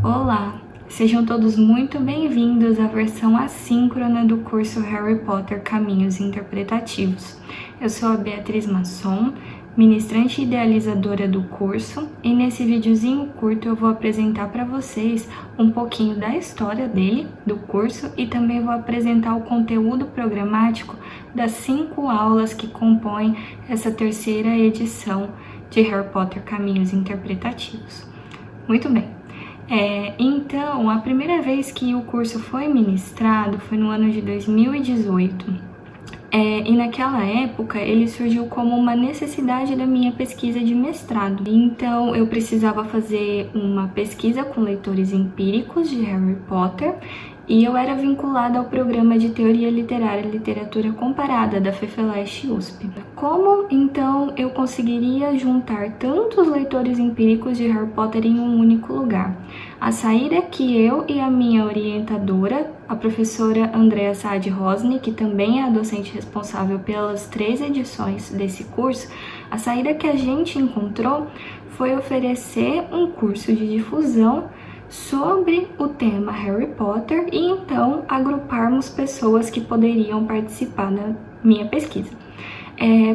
Olá, sejam todos muito bem-vindos à versão assíncrona do curso Harry Potter Caminhos Interpretativos. Eu sou a Beatriz Masson, ministrante e idealizadora do curso, e nesse videozinho curto eu vou apresentar para vocês um pouquinho da história dele, do curso, e também vou apresentar o conteúdo programático das 5 aulas que compõem essa terceira edição de Harry Potter Caminhos Interpretativos. Muito bem. Então, a primeira vez que o curso foi ministrado foi no ano de 2018. E naquela época ele surgiu como uma necessidade da minha pesquisa de mestrado. Então eu precisava fazer uma pesquisa com leitores empíricos de Harry Potter e eu era vinculada ao programa de Teoria Literária e Literatura Comparada da FEFELESH USP. Como então eu conseguiria juntar tantos leitores empíricos de Harry Potter em um único lugar? A saída é que eu e a minha orientadora, a professora Andrea Saad Rosny, que também é a docente responsável pelas 3 edições desse curso, a saída que a gente encontrou foi oferecer um curso de difusão sobre o tema Harry Potter e então agruparmos pessoas que poderiam participar da minha pesquisa.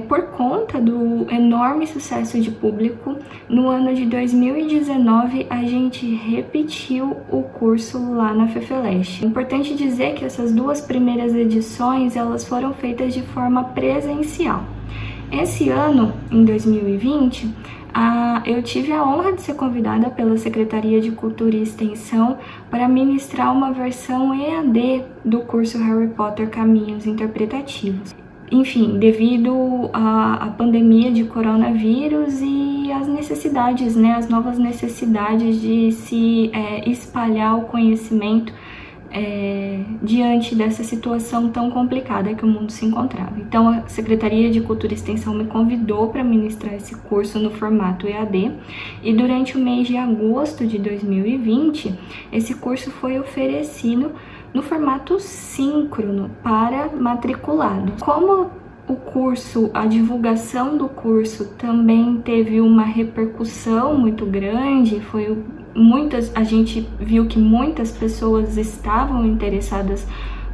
Por conta do enorme sucesso de público, no ano de 2019 a gente repetiu o curso lá na FEFELESH. É importante dizer que essas 2 primeiras edições elas foram feitas de forma presencial. Esse ano, em 2020, eu tive a honra de ser convidada pela Secretaria de Cultura e Extensão para ministrar uma versão EAD do curso Harry Potter Caminhos Interpretativos. Enfim, devido à pandemia de coronavírus e as necessidades, as novas necessidades de se espalhar o conhecimento diante dessa situação tão complicada que o mundo se encontrava. Então, a Secretaria de Cultura e Extensão me convidou para ministrar esse curso no formato EAD e durante o mês de agosto de 2020, esse curso foi oferecido no formato síncrono para matriculados. Como o curso, a divulgação do curso também teve uma repercussão muito grande, a gente viu que muitas pessoas estavam interessadas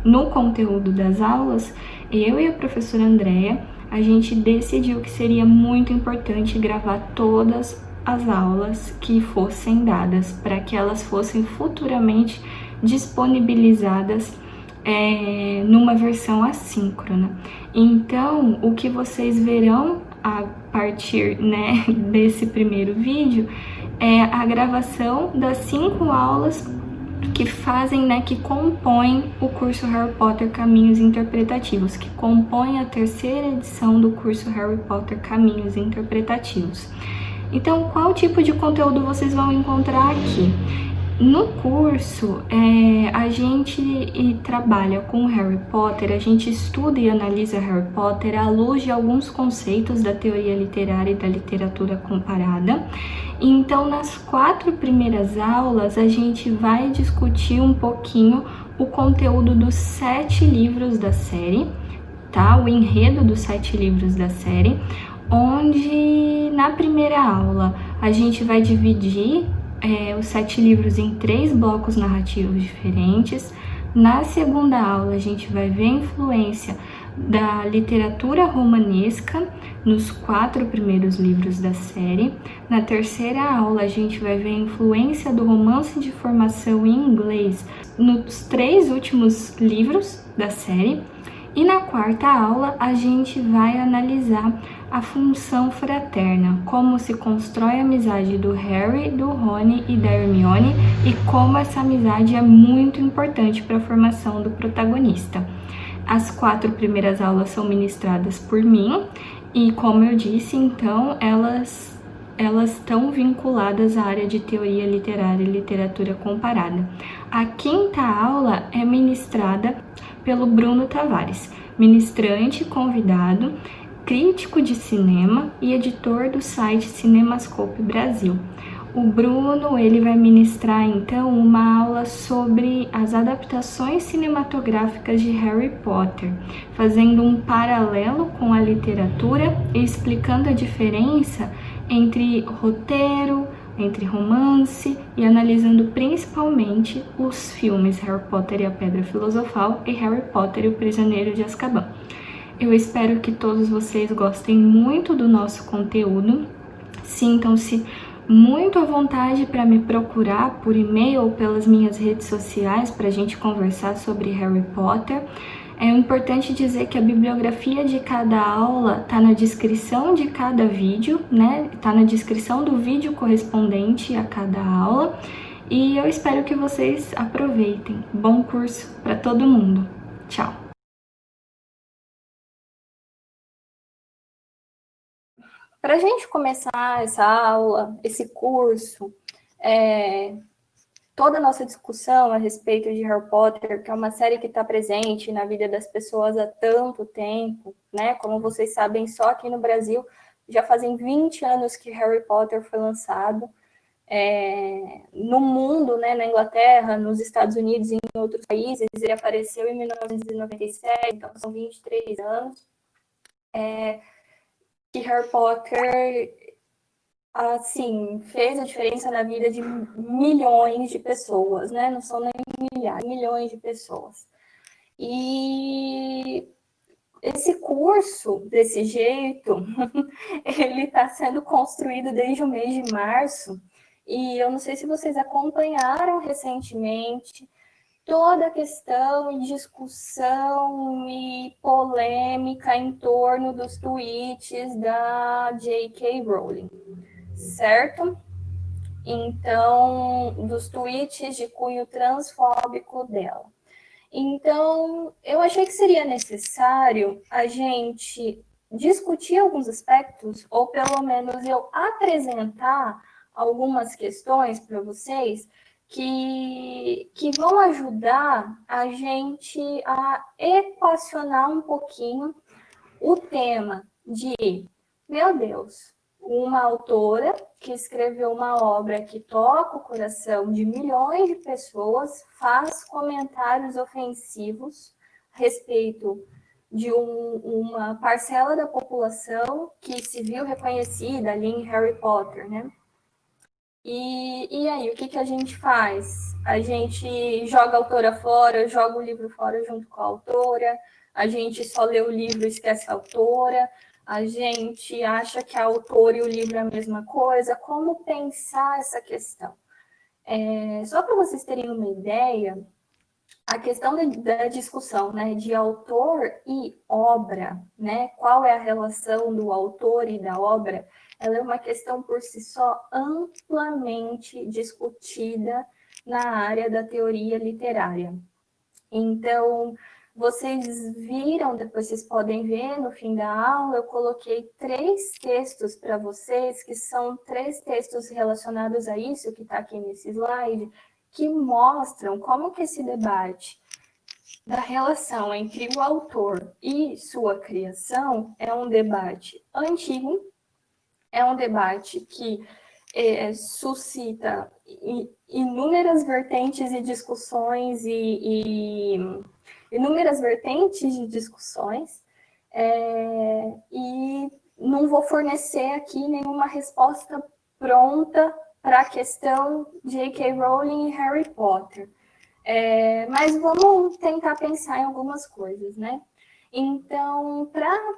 no conteúdo das aulas, eu e a professora Andrea, a gente decidiu que seria muito importante gravar todas as aulas que fossem dadas, para que elas fossem futuramente disponibilizadas numa versão assíncrona. Então, o que vocês verão a partir desse primeiro vídeo é a gravação das 5 aulas que compõem o curso Harry Potter Caminhos Interpretativos, que compõem a terceira edição do curso Harry Potter Caminhos Interpretativos. Então, qual tipo de conteúdo vocês vão encontrar aqui? No curso, a gente trabalha com Harry Potter, a gente estuda e analisa Harry Potter à luz de alguns conceitos da teoria literária e da literatura comparada. Então, nas 4 primeiras aulas, a gente vai discutir um pouquinho o conteúdo dos 7 livros da série, tá? O enredo dos 7 livros da série, onde na primeira aula a gente vai dividir os 7 livros em 3 blocos narrativos diferentes. Na segunda aula a gente vai ver a influência da literatura romanesca nos 4 primeiros livros da série. Na terceira aula a gente vai ver a influência do romance de formação em inglês nos 3 últimos livros da série. E na quarta aula a gente vai analisar a função fraterna, como se constrói a amizade do Harry, do Rony e da Hermione e como essa amizade é muito importante para a formação do protagonista. As 4 primeiras aulas são ministradas por mim e, como eu disse, então elas estão vinculadas à área de teoria literária e literatura comparada. A quinta aula é ministrada pelo Bruno Tavares, ministrante convidado, crítico de cinema e editor do site Cinemascope Brasil. O Bruno, ele vai ministrar então uma aula sobre as adaptações cinematográficas de Harry Potter, fazendo um paralelo com a literatura e explicando a diferença entre roteiro, entre romance e analisando principalmente os filmes Harry Potter e a Pedra Filosofal e Harry Potter e o Prisioneiro de Azkaban. Eu espero que todos vocês gostem muito do nosso conteúdo, sintam-se muito à vontade para me procurar por e-mail ou pelas minhas redes sociais para a gente conversar sobre Harry Potter. É importante dizer que a bibliografia de cada aula está na descrição de cada vídeo, né? Está na descrição do vídeo correspondente a cada aula. E eu espero que vocês aproveitem. Bom curso para todo mundo. Tchau! Para a gente começar essa aula, esse curso, toda a nossa discussão a respeito de Harry Potter, que é uma série que está presente na vida das pessoas há tanto tempo, né? Como vocês sabem, só aqui no Brasil já fazem 20 anos que Harry Potter foi lançado. No mundo, né, na Inglaterra, nos Estados Unidos e em outros países, ele apareceu em 1997, então são 23 anos. Que Harry Potter, assim, fez a diferença na vida de milhões de pessoas, né? Não são nem milhares, milhões de pessoas. E esse curso, desse jeito, ele está sendo construído desde o mês de março, e eu não sei se vocês acompanharam recentemente toda a questão e discussão e polêmica em torno dos tweets da J.K. Rowling, certo? Então, dos tweets de cunho transfóbico dela. Então, eu achei que seria necessário a gente discutir alguns aspectos, ou pelo menos eu apresentar algumas questões para vocês que vão ajudar a gente a equacionar um pouquinho o tema de, meu Deus, uma autora que escreveu uma obra que toca o coração de milhões de pessoas, faz comentários ofensivos a respeito de uma parcela da população que se viu reconhecida ali em Harry Potter, né? E aí, o que a gente faz? A gente joga a autora fora, joga o livro fora junto com a autora, a gente só lê o livro e esquece a autora, a gente acha que a autora e o livro é a mesma coisa. Como pensar essa questão? Só para vocês terem uma ideia, a questão da discussão, né, de autor e obra, né, qual é a relação do autor e da obra, ela é uma questão por si só amplamente discutida na área da teoria literária. Então, vocês viram, depois vocês podem ver no fim da aula, eu coloquei 3 textos para vocês, que são 3 textos relacionados a isso, que está aqui nesse slide, que mostram como que esse debate da relação entre o autor e sua criação é um debate antigo, é um debate que suscita inúmeras vertentes e discussões inúmeras vertentes de discussões, e não vou fornecer aqui nenhuma resposta pronta para a questão J.K. Rowling e Harry Potter. Mas vamos tentar pensar em algumas coisas, né? Então,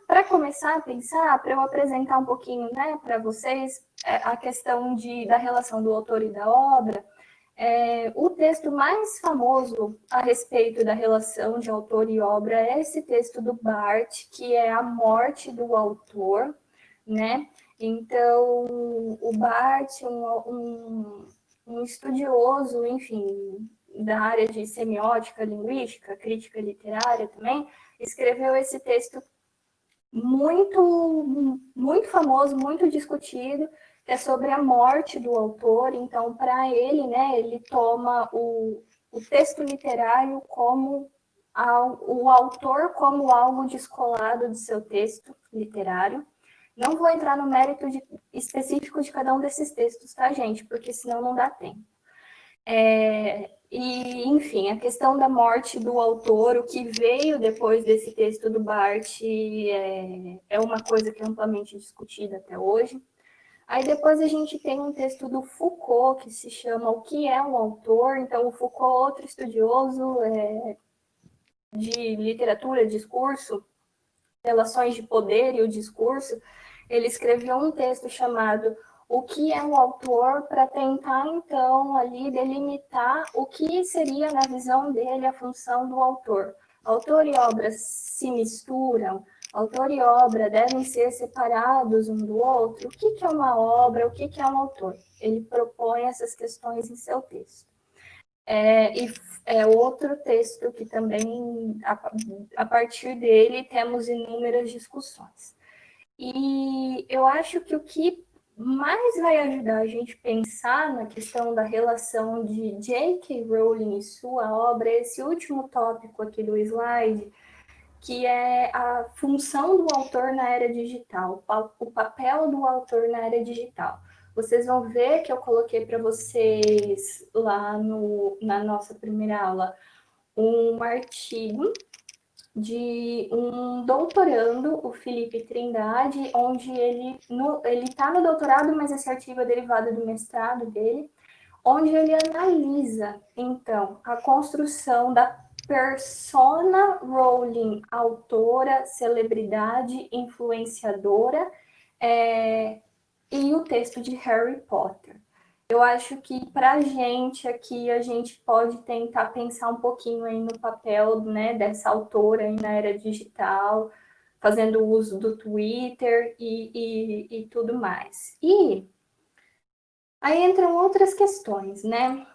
para começar a pensar, para eu apresentar um pouquinho, né, para vocês a questão da relação do autor e da obra, o texto mais famoso a respeito da relação de autor e obra é esse texto do Barthes, que é A Morte do Autor, né? Então, o Barthes, um estudioso, enfim, da área de semiótica, linguística, crítica literária também, escreveu esse texto muito, muito famoso, muito discutido, que é sobre a morte do autor. Então, para ele, né, ele toma o texto literário como o autor como algo descolado do seu texto literário. Não vou entrar no mérito específico de cada um desses textos, tá, gente? Porque senão não dá tempo. E, enfim, a questão da morte do autor, o que veio depois desse texto do Barthes, é uma coisa que é amplamente discutida até hoje. Aí depois a gente tem um texto do Foucault, que se chama O que é um autor? Então, o Foucault, outro estudioso de literatura, discurso, relações de poder e o discurso, ele escreveu um texto chamado O que é um autor? Para tentar, então, ali delimitar o que seria, na visão dele, a função do autor. Autor e obra se misturam, autor e obra devem ser separados um do outro. O que é uma obra? O que é um autor? Ele propõe essas questões em seu texto. E é outro texto que também, a partir dele, temos inúmeras discussões. E eu acho que o que mais vai ajudar a gente a pensar na questão da relação de J.K. Rowling e sua obra é esse último tópico aqui do slide, que é a função do autor na era digital, o papel do autor na era digital. Vocês vão ver que eu coloquei para vocês lá na nossa primeira aula um artigo de um doutorando, o Felipe Trindade, onde ele está no doutorado, mas esse artigo é derivado do mestrado dele, onde ele analisa, então, a construção da persona Rowling, autora, celebridade, influenciadora, e o texto de Harry Potter. Eu acho que para a gente aqui, a gente pode tentar pensar um pouquinho aí no papel, né, dessa autora aí na era digital, fazendo uso do Twitter e tudo mais. E aí entram outras questões, né?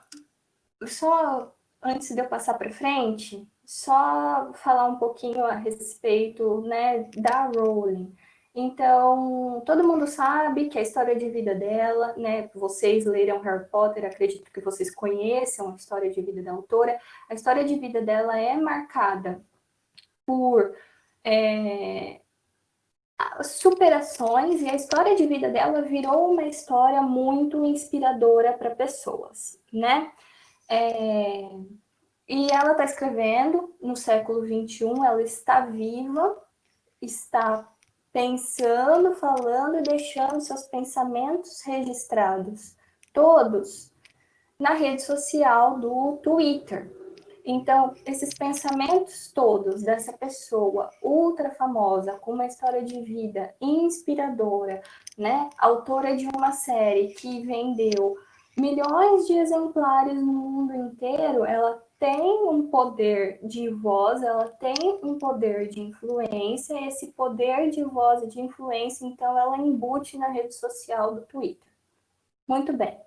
Só antes de eu passar para frente, só falar um pouquinho a respeito, né, da Rowling. Então, todo mundo sabe que a história de vida dela, né, vocês leram Harry Potter, acredito que vocês conheçam a história de vida da autora. A história de vida dela é marcada por superações, e a história de vida dela virou uma história muito inspiradora para pessoas, né? E ela está escrevendo no século XXI, ela está viva, está pensando, falando e deixando seus pensamentos registrados, todos, na rede social do Twitter. Então, esses pensamentos todos dessa pessoa ultra famosa, com uma história de vida inspiradora, né? Autora de uma série que vendeu milhões de exemplares no mundo inteiro, ela tem um poder de voz, ela tem um poder de influência, e esse poder de voz e de influência, então, ela embute na rede social do Twitter. Muito bem.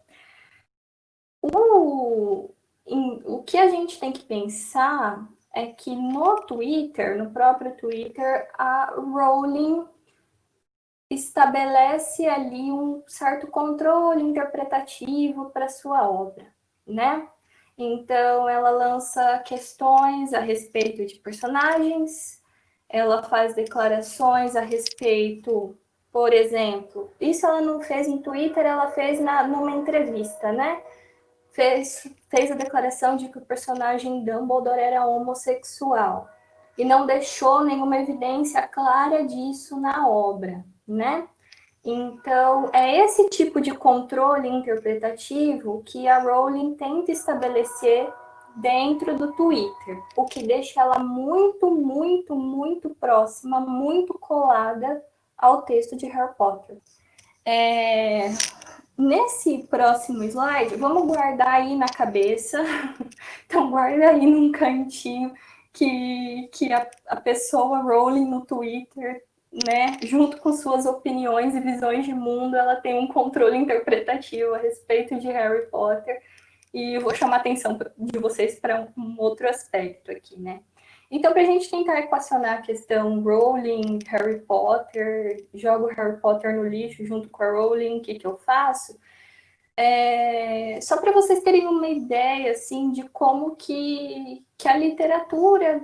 O que a gente tem que pensar é que no Twitter, no próprio Twitter, a Rowling estabelece ali um certo controle interpretativo para sua obra, né? Então, ela lança questões a respeito de personagens, ela faz declarações a respeito, por exemplo, isso ela não fez em Twitter, ela fez numa entrevista, né? Fez a declaração de que o personagem Dumbledore era homossexual e não deixou nenhuma evidência clara disso na obra, né? Então, é esse tipo de controle interpretativo que a Rowling tenta estabelecer dentro do Twitter, o que deixa ela muito, muito, muito próxima, muito colada ao texto de Harry Potter. Nesse próximo slide, vamos guardar aí na cabeça, então guarda aí num cantinho que a pessoa Rowling no Twitter, né, junto com suas opiniões e visões de mundo, ela tem um controle interpretativo a respeito de Harry Potter, e eu vou chamar a atenção de vocês para um outro aspecto aqui, né. Então, para a gente tentar equacionar a questão Rowling, Harry Potter, jogo Harry Potter no lixo junto com a Rowling, o que eu faço? Só para vocês terem uma ideia, assim, de como que a literatura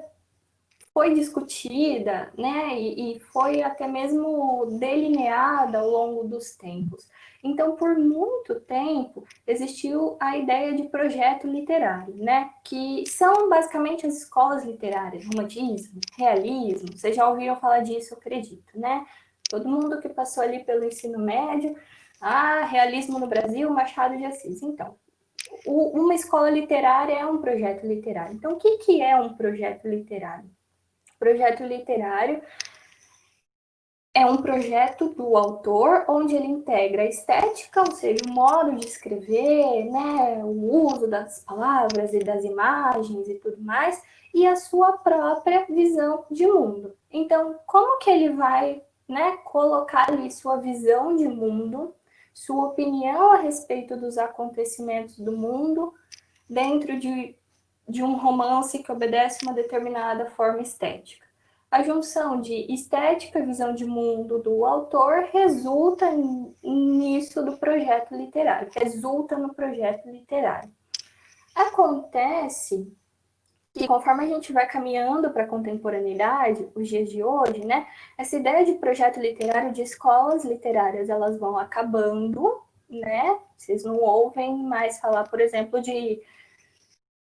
foi discutida, né, e foi até mesmo delineada ao longo dos tempos. Então, por muito tempo, existiu a ideia de projeto literário, né, que são basicamente as escolas literárias, romantismo, realismo, vocês já ouviram falar disso, eu acredito, né? Todo mundo que passou ali pelo ensino médio, Realismo no Brasil, Machado de Assis. Então, uma escola literária é um projeto literário. Então, o que é um projeto literário? Projeto literário é um projeto do autor onde ele integra a estética, ou seja, o modo de escrever, né, o uso das palavras e das imagens e tudo mais, e a sua própria visão de mundo. Então, como que ele vai, né, colocar ali sua visão de mundo, sua opinião a respeito dos acontecimentos do mundo dentro de um romance que obedece uma determinada forma estética? A junção de estética e visão de mundo do autor resulta nisso do projeto literário, resulta no projeto literário. Acontece que conforme a gente vai caminhando para a contemporaneidade, os dias de hoje, né, essa ideia de projeto literário, de escolas literárias, elas vão acabando, né? Vocês não ouvem mais falar, por exemplo, de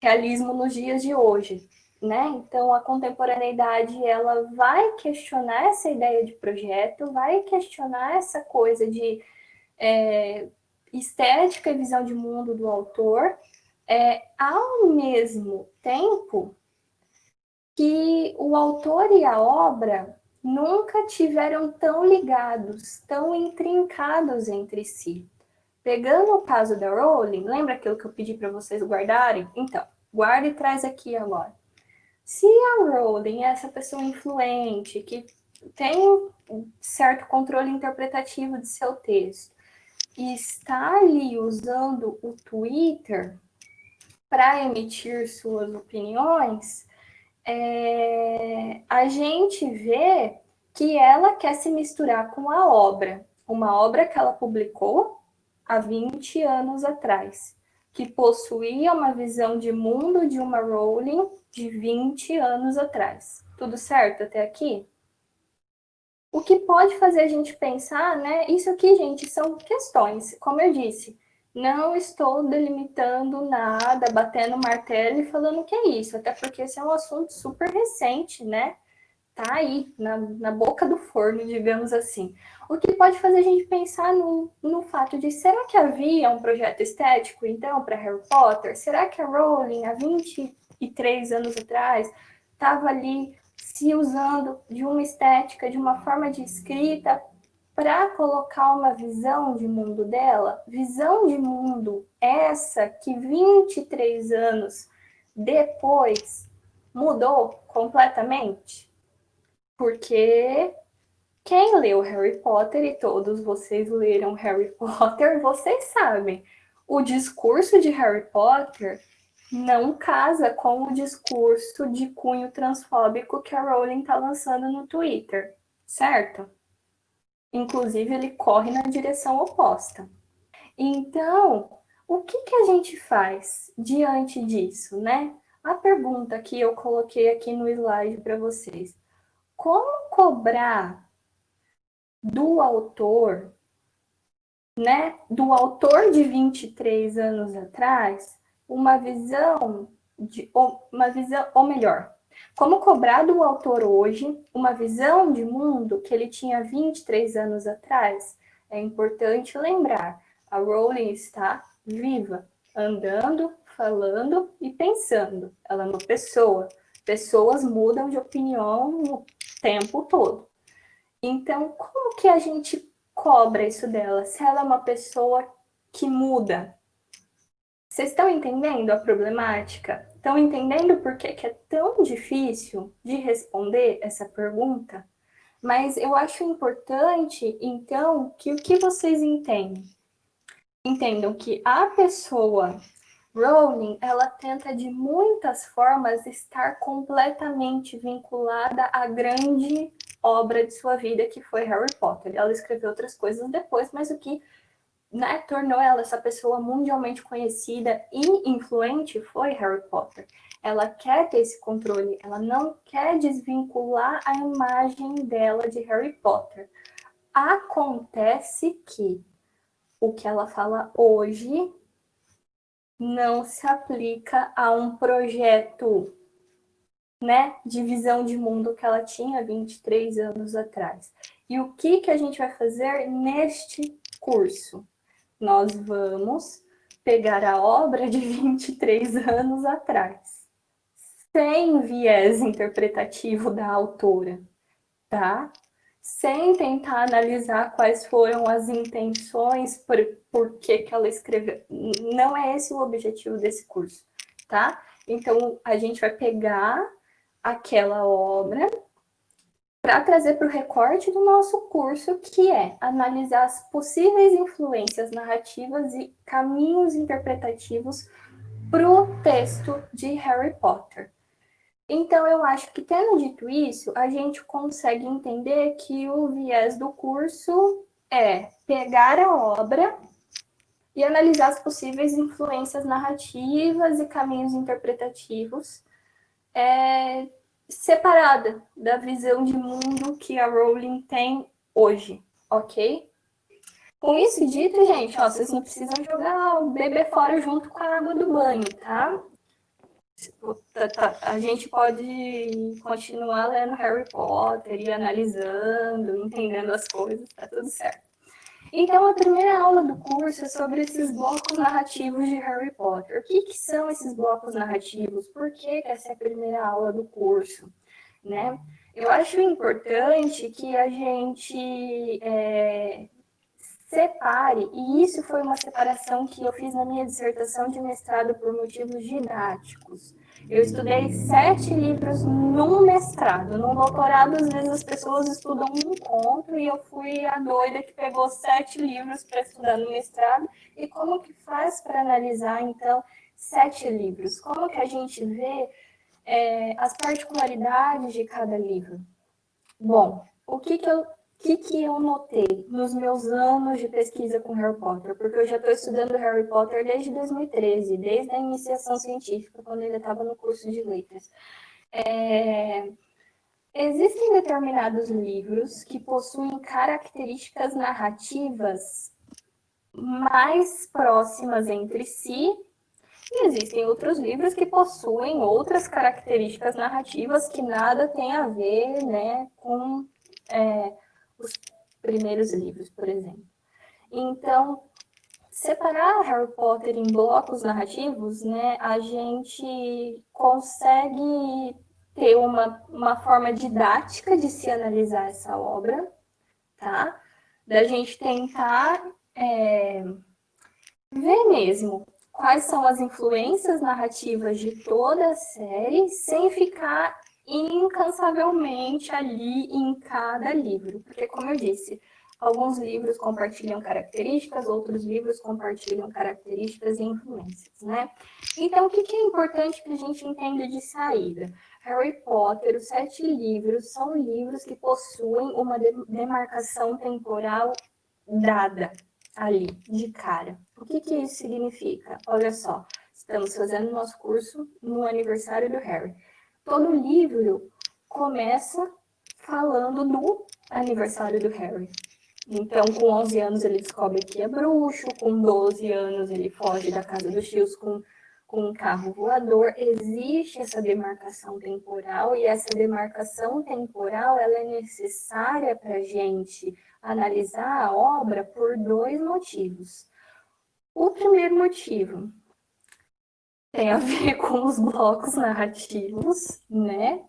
realismo nos dias de hoje, né? Então, a contemporaneidade, ela vai questionar essa ideia de projeto, vai questionar essa coisa de estética e visão de mundo do autor, ao mesmo tempo que o autor e a obra nunca tiveram tão ligados, tão intrincados entre si. Pegando o caso da Rowling, lembra aquilo que eu pedi para vocês guardarem? Então, guarda e traz aqui agora. Se a Rowling é essa pessoa influente, que tem um certo controle interpretativo de seu texto, e está ali usando o Twitter para emitir suas opiniões, a gente vê que ela quer se misturar com a obra, uma obra que ela publicou há 20 anos atrás, que possuía uma visão de mundo de uma Rowling de 20 anos atrás. Tudo certo até aqui? O que pode fazer a gente pensar, né? Isso aqui, gente, são questões. Como eu disse, não estou delimitando nada, batendo martelo e falando que é isso, até porque esse é um assunto super recente, né? Tá aí, na boca do forno, digamos assim. O que pode fazer a gente pensar no fato de, será que havia um projeto estético, então, para Harry Potter? Será que a Rowling, há 23 anos atrás, estava ali se usando de uma estética, de uma forma de escrita, para colocar uma visão de mundo dela? Visão de mundo essa que 23 anos depois mudou completamente? Porque quem leu Harry Potter, e todos vocês leram Harry Potter, vocês sabem, o discurso de Harry Potter não casa com o discurso de cunho transfóbico que a Rowling está lançando no Twitter, certo? Inclusive, ele corre na direção oposta. Então, o que a gente faz diante disso, né? A pergunta que eu coloquei aqui no slide para vocês: como cobrar do autor, né, do autor de 23 anos atrás, uma visão ou melhor, como cobrar do autor hoje uma visão de mundo que ele tinha 23 anos atrás? É importante lembrar, a Rowling está viva, andando, falando e pensando. Ela é uma pessoa. Pessoas mudam de opinião o tempo todo. Então, como que a gente cobra isso dela? Se ela é uma pessoa que muda. Vocês estão entendendo a problemática? Estão entendendo por que é tão difícil de responder essa pergunta? Mas eu acho importante, então, que o que vocês entendem? Entendam que a pessoa Rowling, ela tenta de muitas formas estar completamente vinculada à grande obra de sua vida, que foi Harry Potter. Ela escreveu outras coisas depois, mas o que, né, tornou ela essa pessoa mundialmente conhecida e influente foi Harry Potter. Ela quer ter esse controle, ela não quer desvincular a imagem dela de Harry Potter. Acontece que o que ela fala hoje não se aplica a um projeto, né, de visão de mundo que ela tinha 23 anos atrás. E o que a gente vai fazer neste curso? nós vamos pegar a obra de 23 anos atrás, sem viés interpretativo da autora, tá? Sem tentar analisar quais foram as intenções, por que ela escreveu. Não é esse o objetivo desse curso, tá? Então, a gente vai pegar aquela obra para trazer para o recorte do nosso curso, que é analisar as possíveis influências narrativas e caminhos interpretativos para o texto de Harry Potter. Então, eu acho que, tendo dito isso, a gente consegue entender que o viés do curso é pegar a obra e analisar as possíveis influências narrativas e caminhos interpretativos, separada da visão de mundo que a Rowling tem hoje, ok? Com isso dito, gente, ó, vocês não precisam jogar o bebê fora junto com a água do banho, tá? A gente pode continuar lendo Harry Potter e analisando, entendendo as coisas, tá tudo certo. Então, a primeira aula do curso é sobre esses blocos narrativos de Harry Potter. O que são esses blocos narrativos? Por que essa é a primeira aula do curso? Né? Eu acho importante que a gente separe, e isso foi uma separação que eu fiz na minha dissertação de mestrado por motivos didáticos. Eu estudei 7 livros num mestrado. No doutorado, às vezes, as pessoas estudam um conto e eu fui a doida que pegou 7 livros para estudar no mestrado. E como que faz para analisar, então, 7 livros? Como que a gente vê as particularidades de cada livro? Bom, o que eu notei nos meus anos de pesquisa com Harry Potter? Porque eu já estou estudando Harry Potter desde 2013, desde a iniciação científica, quando ele estava no curso de letras. Existem determinados livros que possuem características narrativas mais próximas entre si, e existem outros livros que possuem outras características narrativas que nada tem a ver, né, com os primeiros livros, por exemplo. Então, separar Harry Potter em blocos narrativos, né, a gente consegue ter uma forma didática de se analisar essa obra, tá? Da gente tentar ver mesmo quais são as influências narrativas de toda a série, sem ficar incansavelmente ali em cada livro. Porque, como eu disse, alguns livros compartilham características, outros livros compartilham características e influências, né? Então, o que é importante que a gente entenda de saída? Harry Potter, os 7 livros, são livros que possuem uma demarcação temporal dada ali, de cara. O que isso significa? Olha só, estamos fazendo nosso curso no aniversário do Harry. Todo livro começa falando do aniversário do Harry. Então, com 11 anos ele descobre que é bruxo, com 12 anos ele foge da casa dos tios com um carro voador. Existe essa demarcação temporal, e essa demarcação temporal ela é necessária para a gente analisar a obra por 2 motivos. O primeiro motivo tem a ver com os blocos narrativos, né?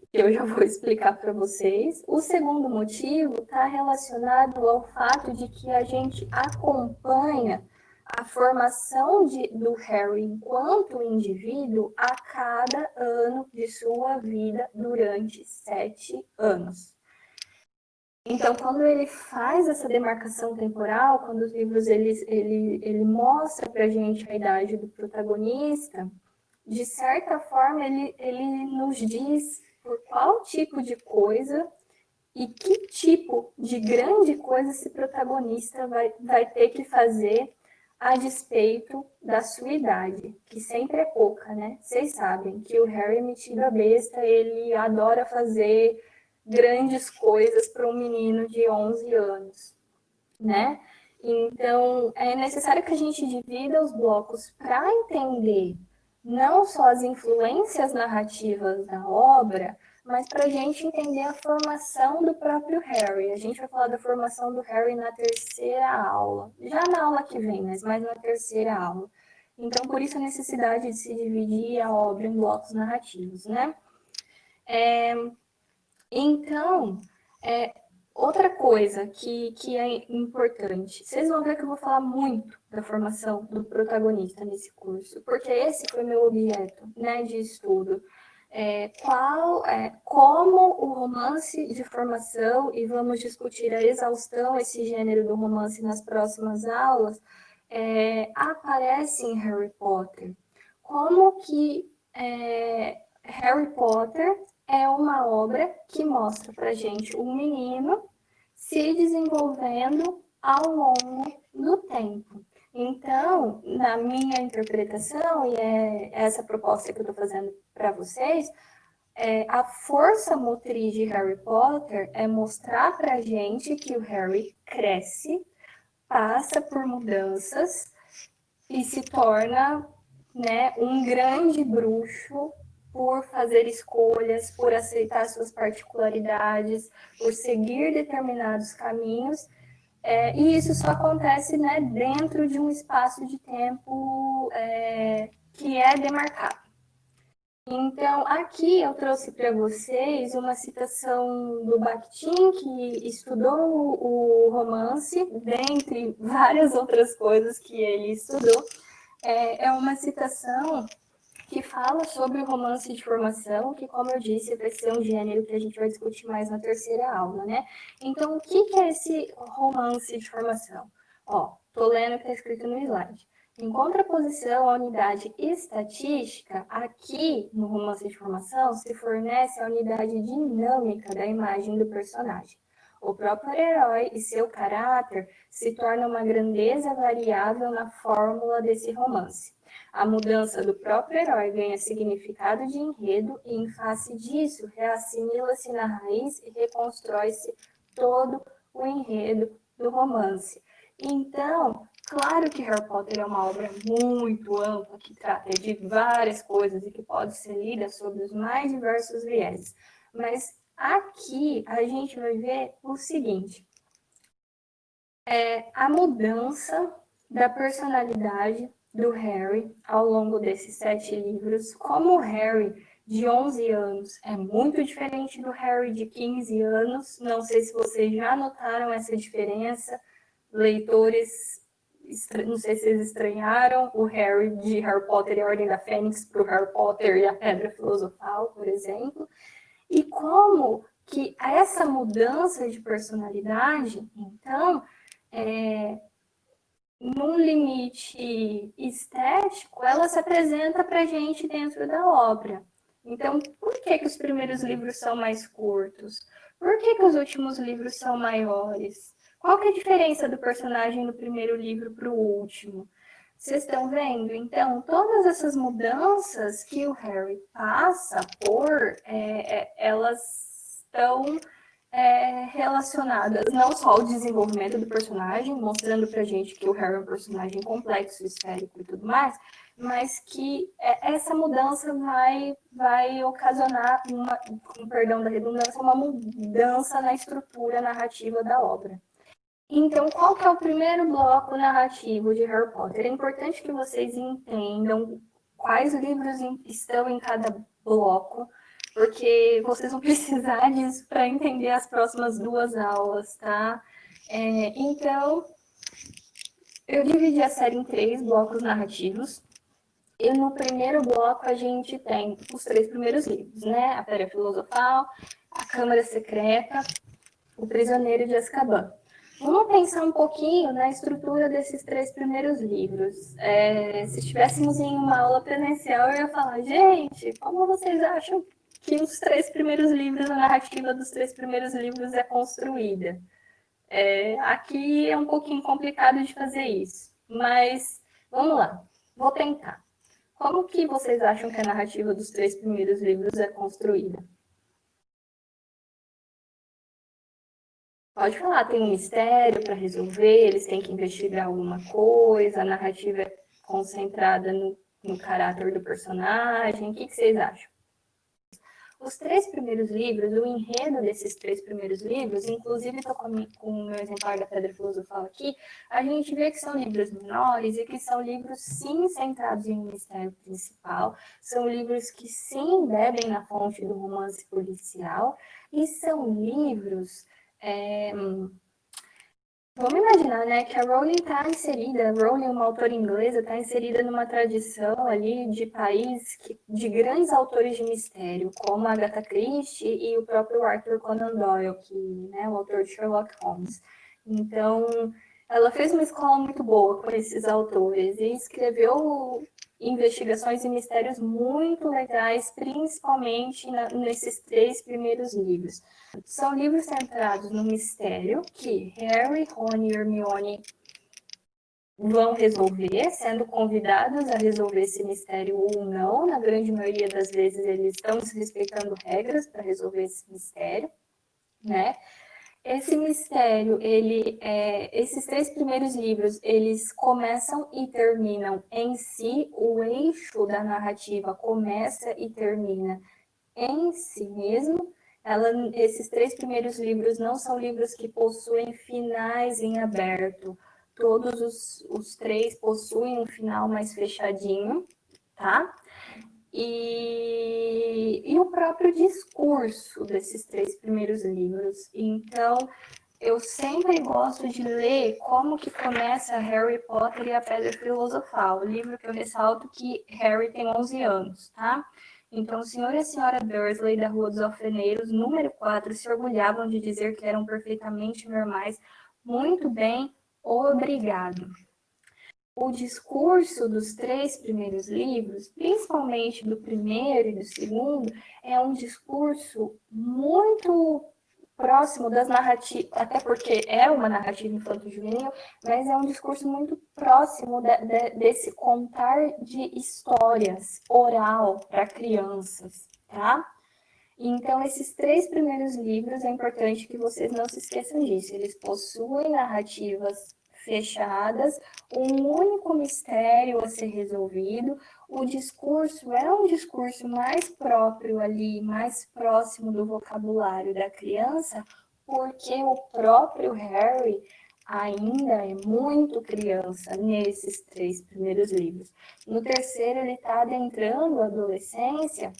Que eu já vou explicar para vocês. O segundo motivo está relacionado ao fato de que a gente acompanha a formação do Harry enquanto indivíduo a cada ano de sua vida durante 7 anos. Então, quando ele faz essa demarcação temporal, quando os livros ele mostra para a gente a idade do protagonista, de certa forma ele nos diz por qual tipo de coisa e que tipo de grande coisa esse protagonista vai ter que fazer a despeito da sua idade, que sempre é pouca, né? Vocês sabem que o Harry, metido a besta, ele adora fazer grandes coisas para um menino de 11 anos, né? Então, é necessário que a gente divida os blocos para entender não só as influências narrativas da obra, mas para a gente entender a formação do próprio Harry. A gente vai falar da formação do Harry na terceira aula, já na aula que vem, mas mais na terceira aula. Então, por isso a necessidade de se dividir a obra em blocos narrativos, né? Então, outra coisa que é importante, vocês vão ver que eu vou falar muito da formação do protagonista nesse curso, porque esse foi meu objeto, né, de estudo. Como o romance de formação, e vamos discutir a exaustão, esse gênero do romance nas próximas aulas, aparece em Harry Potter. Como que Harry Potter é uma obra que mostra para gente um menino se desenvolvendo ao longo do tempo. Então, na minha interpretação, e é essa proposta que eu estou fazendo para vocês, a força motriz de Harry Potter é mostrar para gente que o Harry cresce, passa por mudanças e se torna, né, um grande bruxo por fazer escolhas, por aceitar suas particularidades, por seguir determinados caminhos, e isso só acontece, né, dentro de um espaço de tempo que é demarcado. Então, aqui eu trouxe para vocês uma citação do Bakhtin, que estudou o romance, dentre várias outras coisas que ele estudou. É uma citação que fala sobre o romance de formação, que, como eu disse, vai ser um gênero que a gente vai discutir mais na terceira aula, né? Então, o que é esse romance de formação? Tô lendo o que está escrito no slide. Em contraposição à unidade estatística, aqui no romance de formação se fornece a unidade dinâmica da imagem do personagem. O próprio herói e seu caráter se tornam uma grandeza variável na fórmula desse romance. A mudança do próprio herói ganha significado de enredo e, em face disso, reassimila-se na raiz e reconstrói-se todo o enredo do romance. Então, claro que Harry Potter é uma obra muito ampla, que trata de várias coisas e que pode ser lida sob os mais diversos vieses. Mas aqui a gente vai ver o seguinte: a mudança da personalidade do Harry ao longo desses 7 livros. Como o Harry de 11 anos é muito diferente do Harry de 15 anos, não sei se vocês já notaram essa diferença, leitores, não sei se vocês estranharam o Harry de Harry Potter e a Ordem da Fênix para o Harry Potter e a Pedra Filosofal, por exemplo, e como que essa mudança de personalidade, então, num limite estético, ela se apresenta para a gente dentro da obra. Então, por que os primeiros livros são mais curtos? Por que os últimos livros são maiores? Qual que é a diferença do personagem do primeiro livro para o último? Vocês estão vendo? Então, todas essas mudanças que o Harry passa por, elas estão relacionadas não só ao desenvolvimento do personagem, mostrando pra gente que o Harry é um personagem complexo, esférico e tudo mais, mas que essa mudança vai ocasionar com perdão da redundância, uma mudança na estrutura narrativa da obra. Então, qual que é o primeiro bloco narrativo de Harry Potter? É importante que vocês entendam quais livros estão em cada bloco, porque vocês vão precisar disso para entender as próximas 2 aulas, tá? Então, eu dividi a série em 3 blocos narrativos. E no primeiro bloco a gente tem os 3 primeiros livros, né? A Pedra Filosofal, A Câmara Secreta, O Prisioneiro de Azkaban. Vamos pensar um pouquinho na estrutura desses 3 primeiros livros. Se estivéssemos em uma aula presencial, eu ia falar, gente, como vocês acham que os 3 primeiros livros, a narrativa dos 3 primeiros livros é construída? Aqui é um pouquinho complicado de fazer isso, mas vamos lá, vou tentar. Como que vocês acham que a narrativa dos 3 primeiros livros é construída? Pode falar, tem um mistério para resolver, eles têm que investigar alguma coisa, a narrativa é concentrada no caráter do personagem, o que vocês acham? Os 3 primeiros livros, o enredo desses 3 primeiros livros, inclusive estou com o meu exemplar da Pedra Filosofal aqui, a gente vê que são livros menores e que são livros, sim, centrados em um mistério principal, são livros que, sim, bebem na fonte do romance policial, e são livros... Vamos imaginar, né, que a Rowling está inserida, Rowling, uma autora inglesa, está inserida numa tradição ali de país de grandes autores de mistério, como a Agatha Christie e o próprio Arthur Conan Doyle, que, né, o autor de Sherlock Holmes. Então, ela fez uma escola muito boa com esses autores e escreveu investigações e mistérios muito legais, principalmente nesses 3 primeiros livros. São livros centrados no mistério que Harry, Rony e Hermione vão resolver, sendo convidados a resolver esse mistério ou não. Na grande maioria das vezes, eles estão respeitando regras para resolver esse mistério, né? Esse mistério, esses 3 primeiros livros, eles começam e terminam em si, o eixo da narrativa começa e termina em si mesmo. Esses 3 primeiros livros não são livros que possuem finais em aberto. Todos os 3 possuem um final mais fechadinho, tá? E o próprio discurso desses 3 primeiros livros. Então, eu sempre gosto de ler como que começa Harry Potter e a Pedra Filosofal, o livro que eu ressalto que Harry tem 11 anos, tá? Então, o senhor e a senhora Dursley, da Rua dos Alfeneiros, número 4, se orgulhavam de dizer que eram perfeitamente normais. Muito bem, obrigado. O discurso dos 3 primeiros livros, principalmente do primeiro e do segundo, é um discurso muito próximo das narrativas, até porque é uma narrativa infanto-juvenil, mas é um discurso muito próximo desse contar de histórias oral para crianças, tá? Então, esses 3 primeiros livros, é importante que vocês não se esqueçam disso. Eles possuem narrativas fechadas, um único mistério a ser resolvido. O discurso é um discurso mais próprio ali, mais próximo do vocabulário da criança, porque o próprio Harry ainda é muito criança nesses 3 primeiros livros. No terceiro, ele está adentrando a adolescência,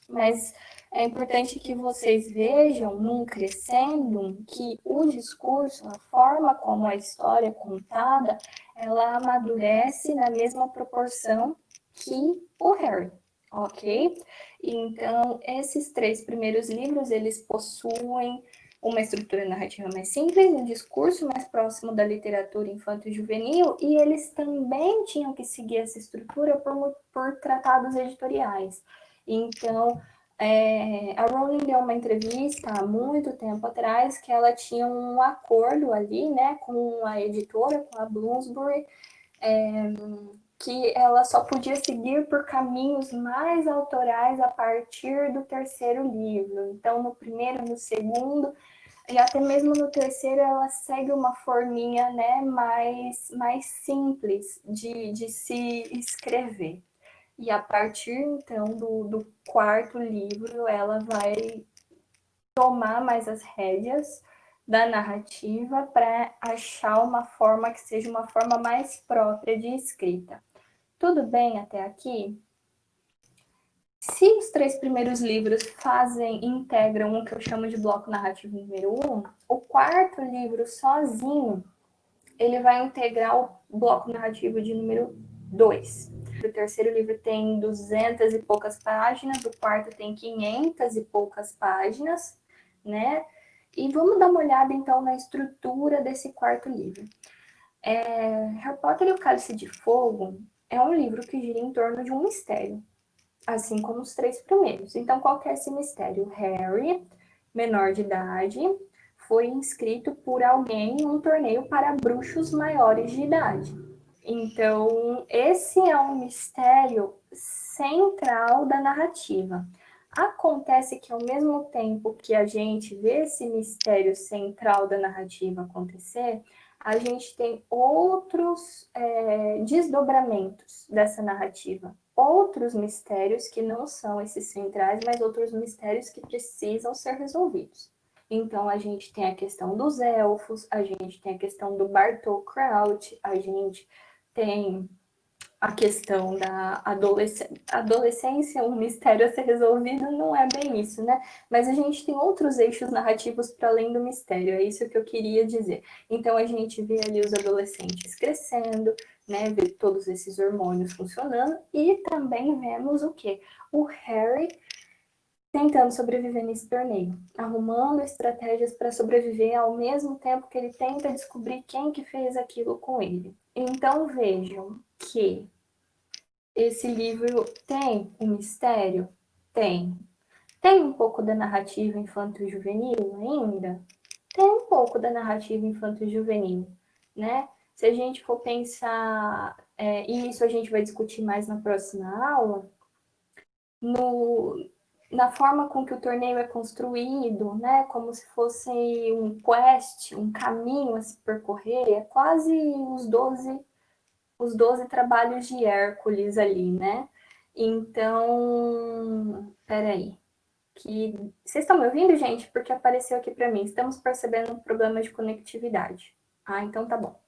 mas é importante que vocês vejam, num crescendo, que o discurso, a forma como a história é contada, ela amadurece na mesma proporção que o Harry, ok? Então, esses 3 primeiros livros, eles possuem uma estrutura narrativa mais simples, um discurso mais próximo da literatura infanto-juvenil, e eles também tinham que seguir essa estrutura por tratados editoriais. Então, a Rowling deu uma entrevista há muito tempo atrás que ela tinha um acordo ali, né, com a editora, com a Bloomsbury, que ela só podia seguir por caminhos mais autorais a partir do terceiro livro. Então, no primeiro, no segundo, e até mesmo no terceiro, ela segue uma forminha, né, mais simples de se escrever. E a partir, então, do quarto livro, ela vai tomar mais as rédeas da narrativa para achar uma forma que seja uma forma mais própria de escrita. Tudo bem até aqui? Se os 3 primeiros livros integram o que eu chamo de bloco narrativo número 1, o quarto livro sozinho, ele vai integrar o bloco narrativo de número 2. O terceiro livro tem 200 e poucas páginas, o quarto tem 500 e poucas páginas, né? E vamos dar uma olhada, então, na estrutura desse quarto livro. Harry Potter e o Cálice de Fogo é um livro que gira em torno de um mistério, assim como os 3 primeiros. Então, qual que é esse mistério? Harry, menor de idade, foi inscrito por alguém em um torneio para bruxos maiores de idade. Então, esse é um mistério central da narrativa. Acontece que, ao mesmo tempo que a gente vê esse mistério central da narrativa acontecer, a gente tem outros desdobramentos dessa narrativa. outros mistérios que não são esses centrais, mas outros mistérios que precisam ser resolvidos. Então, a gente tem a questão dos elfos, a gente tem a questão do Bartol Crouch, a gente tem a questão da adolescência, um mistério a ser resolvido, não é bem isso, né? Mas a gente tem outros eixos narrativos para além do mistério, é isso que eu queria dizer. Então a gente vê ali os adolescentes crescendo, né? Vê todos esses hormônios funcionando e também vemos o quê? O Harry tentando sobreviver nesse torneio, arrumando estratégias para sobreviver ao mesmo tempo que ele tenta descobrir quem que fez aquilo com ele. Então vejam que esse livro tem um mistério? Tem. Tem um pouco da narrativa infanto-juvenil ainda? Tem um pouco da narrativa infanto-juvenil, né? Se a gente for pensar, e isso a gente vai discutir mais na próxima aula, na forma com que o torneio é construído, né? Como se fosse um quest, um caminho a se percorrer, é quase os 12 trabalhos de Hércules ali, né? Então, peraí. Vocês estão me ouvindo, gente? Porque apareceu aqui para mim. Estamos percebendo um problema de conectividade. Ah, então tá bom.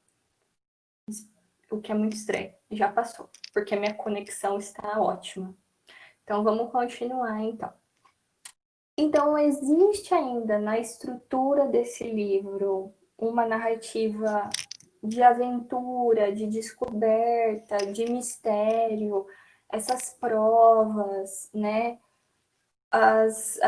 O que é muito estranho. Já passou, porque a minha conexão está ótima. Então, vamos continuar, então. Então, existe ainda na estrutura desse livro uma narrativa de aventura, de descoberta, de mistério, essas provas, né? As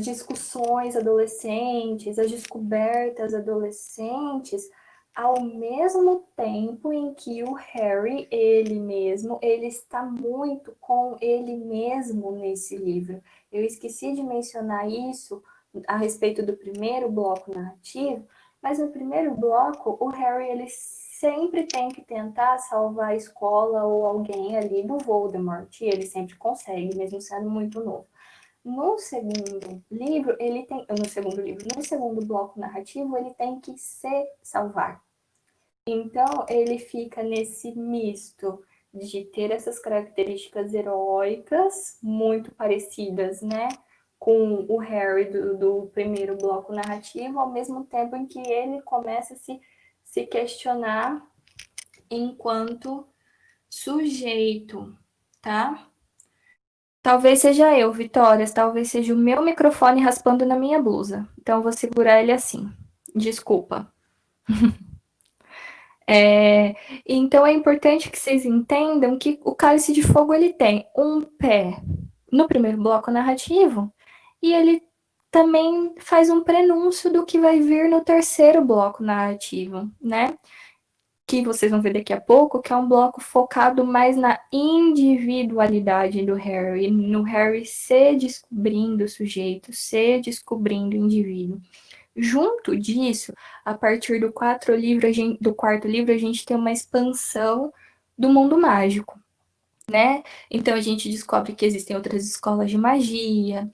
discussões adolescentes, as descobertas adolescentes, ao mesmo tempo em que o Harry, ele está muito com ele mesmo nesse livro. Eu esqueci de mencionar isso a respeito do primeiro bloco narrativo, mas no primeiro bloco, o Harry, ele sempre tem que tentar salvar a escola ou alguém ali do Voldemort, e ele sempre consegue, mesmo sendo muito novo. No segundo livro, no segundo bloco narrativo, ele tem que se salvar. Então, ele fica nesse misto de ter essas características heróicas, muito parecidas, né, com o Harry do primeiro bloco narrativo, ao mesmo tempo em que ele começa a se questionar enquanto sujeito, tá? Talvez seja eu, Vitória. Talvez seja o meu microfone raspando na minha blusa. Então, eu vou segurar ele assim. Desculpa. Então, é importante que vocês entendam que o Cálice de Fogo ele tem um pé no primeiro bloco narrativo e ele também faz um prenúncio do que vai vir no terceiro bloco narrativo, né? Que vocês vão ver daqui a pouco, que é um bloco focado mais na individualidade do Harry, no Harry se descobrindo o sujeito, se descobrindo o indivíduo. Junto disso, a partir do quarto livro, a gente tem uma expansão do mundo mágico, né? Então a gente descobre que existem outras escolas de magia,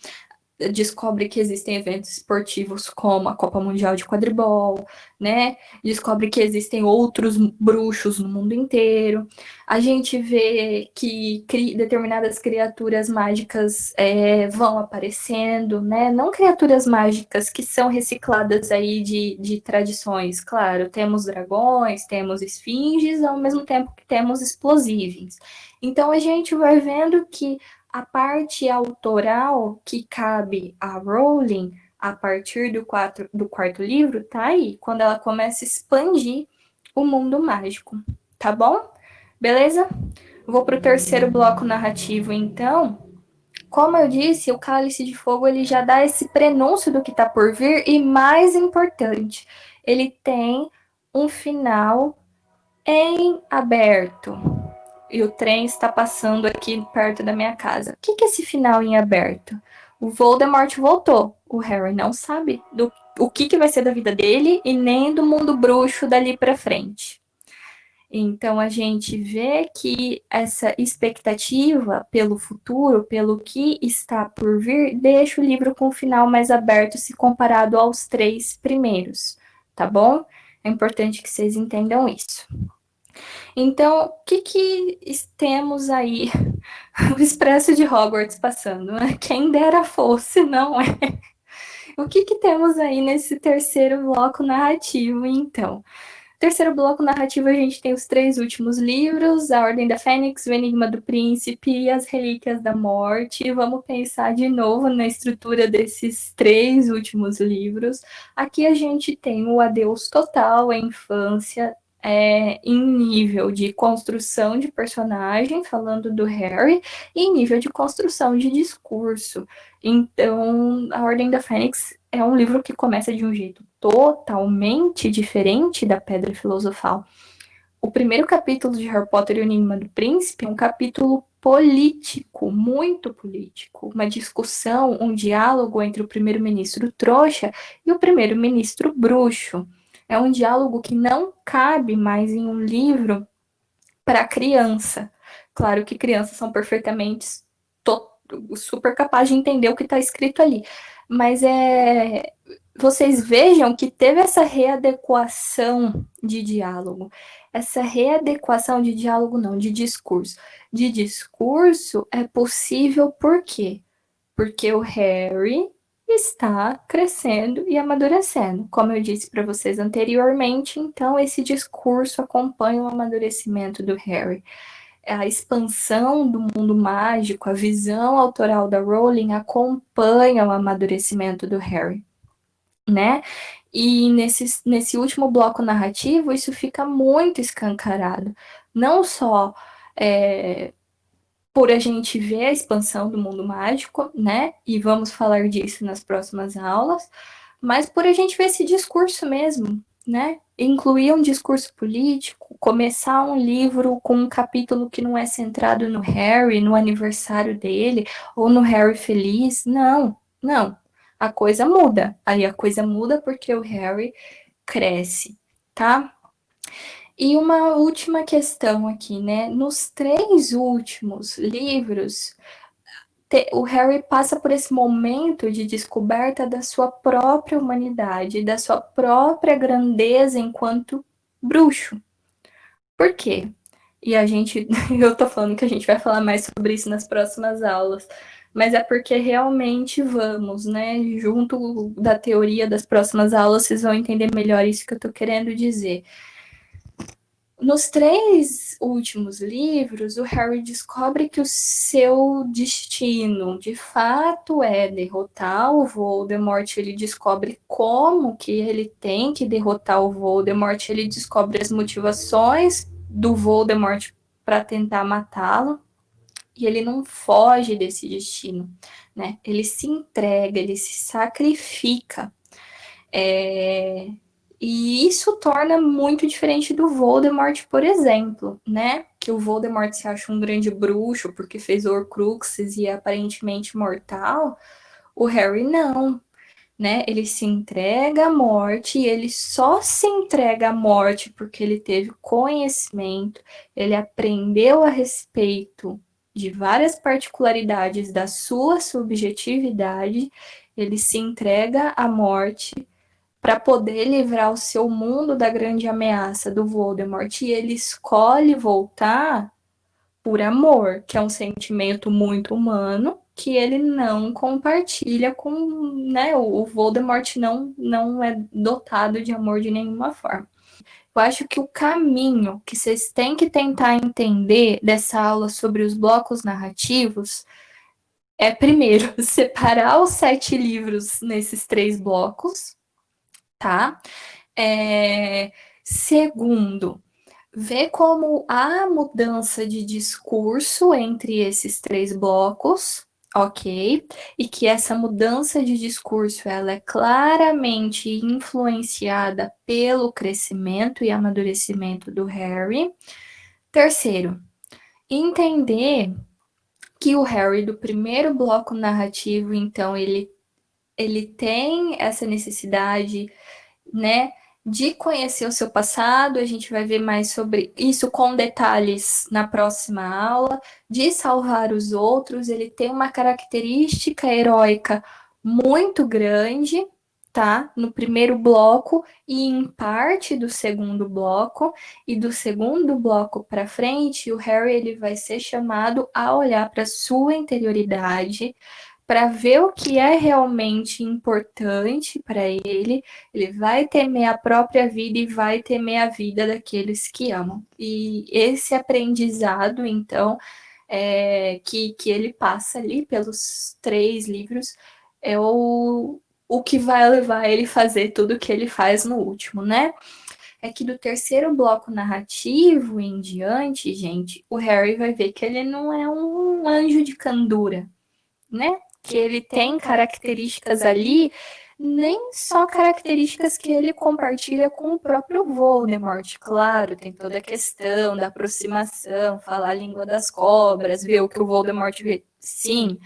descobre que existem eventos esportivos como a Copa Mundial de Quadribol, né? Descobre que existem outros bruxos no mundo inteiro. A gente vê que determinadas criaturas mágicas vão aparecendo, né? Não criaturas mágicas que são recicladas aí de tradições. Claro, temos dragões, temos esfinges, ao mesmo tempo que temos explosíveis. Então a gente vai vendo que a parte autoral que cabe a Rowling a partir do quarto livro tá aí, quando ela começa a expandir o mundo mágico, tá bom? Beleza? Vou para o terceiro bloco narrativo, então. Como eu disse, o Cálice de Fogo ele já dá esse prenúncio do que está por vir e, mais importante, ele tem um final em aberto. E o trem está passando aqui perto da minha casa. O que é esse final em aberto? O Voldemort voltou. O Harry não sabe o que vai ser da vida dele e nem do mundo bruxo dali para frente. Então a gente vê que essa expectativa pelo futuro, pelo que está por vir, deixa o livro com o final mais aberto se comparado aos 3 primeiros, tá bom? É importante que vocês entendam isso. Então, o que temos aí? O Expresso de Hogwarts passando, né? Quem dera fosse, não é? O que temos aí nesse terceiro bloco narrativo, então? Terceiro bloco narrativo, a gente tem os 3 últimos livros, A Ordem da Fênix, O Enigma do Príncipe e As Relíquias da Morte. Vamos pensar de novo na estrutura desses 3 últimos livros. Aqui a gente tem o adeus total à infância, em nível de construção de personagem, falando do Harry, e em nível de construção de discurso. Então, A Ordem da Fênix é um livro que começa de um jeito totalmente diferente da Pedra Filosofal. O primeiro capítulo de Harry Potter e o Enigma do Príncipe é um capítulo político, muito político. Uma discussão, um diálogo entre o primeiro-ministro trouxa e o primeiro-ministro bruxo. É um diálogo que não cabe mais em um livro para criança. Claro que crianças são perfeitamente super capazes de entender o que está escrito ali. Mas vocês vejam que teve essa readequação de diálogo. Essa readequação de diálogo, não, de discurso. De discurso é possível por quê? Porque o Harry está crescendo e amadurecendo. Como eu disse para vocês anteriormente, então esse discurso acompanha o amadurecimento do Harry. A expansão do mundo mágico, a visão autoral da Rowling acompanha o amadurecimento do Harry, né? E nesse último bloco narrativo, isso fica muito escancarado. Não só por a gente ver a expansão do mundo mágico, né? E vamos falar disso nas próximas aulas, mas por a gente ver esse discurso mesmo, né? Incluir um discurso político, começar um livro com um capítulo que não é centrado no Harry, no aniversário dele, ou no Harry feliz. Não, não. A coisa muda. Aí a coisa muda porque o Harry cresce, tá? E uma última questão aqui, né? Nos 3 últimos livros, o Harry passa por esse momento de descoberta da sua própria humanidade, da sua própria grandeza enquanto bruxo. Por quê? E eu tô falando que a gente vai falar mais sobre isso nas próximas aulas, mas é porque realmente vamos, né? Junto da teoria das próximas aulas, vocês vão entender melhor isso que eu tô querendo dizer. Nos 3 últimos livros, o Harry descobre que o seu destino, de fato, é derrotar o Voldemort. Ele descobre como que ele tem que derrotar o Voldemort. Ele descobre as motivações do Voldemort para tentar matá-lo. E ele não foge desse destino, né? Ele se entrega, ele se sacrifica. E isso torna muito diferente do Voldemort, por exemplo, né? Que o Voldemort se acha um grande bruxo porque fez Horcruxes e é aparentemente mortal. O Harry não, né? Ele se entrega à morte e ele só se entrega à morte porque ele teve conhecimento, ele aprendeu a respeito de várias particularidades da sua subjetividade, ele se entrega à morte para poder livrar o seu mundo da grande ameaça do Voldemort. E ele escolhe voltar por amor, que é um sentimento muito humano, que ele não compartilha com, né, o Voldemort não é dotado de amor de nenhuma forma. Eu acho que o caminho que vocês têm que tentar entender dessa aula sobre os blocos narrativos é, primeiro, separar os 7 livros nesses 3 blocos, tá? Segundo, ver como há mudança de discurso entre esses 3 blocos, ok? E que essa mudança de discurso ela é claramente influenciada pelo crescimento e amadurecimento do Harry. Terceiro, entender que o Harry do primeiro bloco narrativo, então, ele tem essa necessidade, né, de conhecer o seu passado. A gente vai ver mais sobre isso com detalhes na próxima aula, de salvar os outros. Ele tem uma característica heróica muito grande, tá? No primeiro bloco e em parte do segundo bloco, e do segundo bloco para frente, o Harry ele vai ser chamado a olhar para sua interioridade, para ver o que é realmente importante para ele. Ele vai temer a própria vida e vai temer a vida daqueles que amam. E esse aprendizado, então, que ele passa ali pelos 3 livros é o que vai levar ele a fazer tudo o que ele faz no último, né? É que do terceiro bloco narrativo em diante, gente, o Harry vai ver que ele não é um anjo de candura, né? Que ele tem características ali, nem só características que ele compartilha com o próprio Voldemort, claro, tem toda a questão da aproximação, falar a língua das cobras, ver o que o Voldemort vê, sim,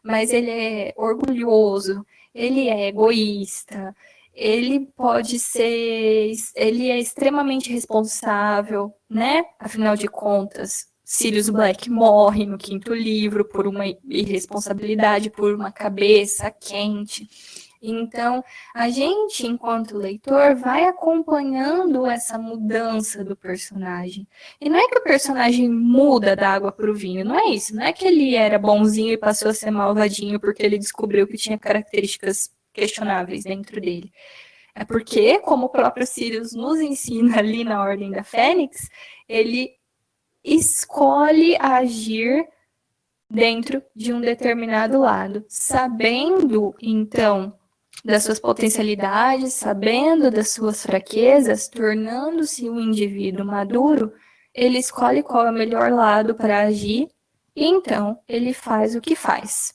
mas ele é orgulhoso, ele é egoísta, ele pode ser, ele é extremamente responsável, né? Afinal de contas, Sirius Black morre no quinto livro por uma irresponsabilidade, por uma cabeça quente. Então, a gente, enquanto leitor, vai acompanhando essa mudança do personagem. E não é que o personagem muda da água para o vinho, não é isso. Não é que ele era bonzinho e passou a ser malvadinho porque ele descobriu que tinha características questionáveis dentro dele. É porque, como o próprio Sirius nos ensina ali na Ordem da Fênix, ele escolhe agir dentro de um determinado lado, sabendo, então, das suas potencialidades, sabendo das suas fraquezas, tornando-se um indivíduo maduro, ele escolhe qual é o melhor lado para agir e então ele faz o que faz.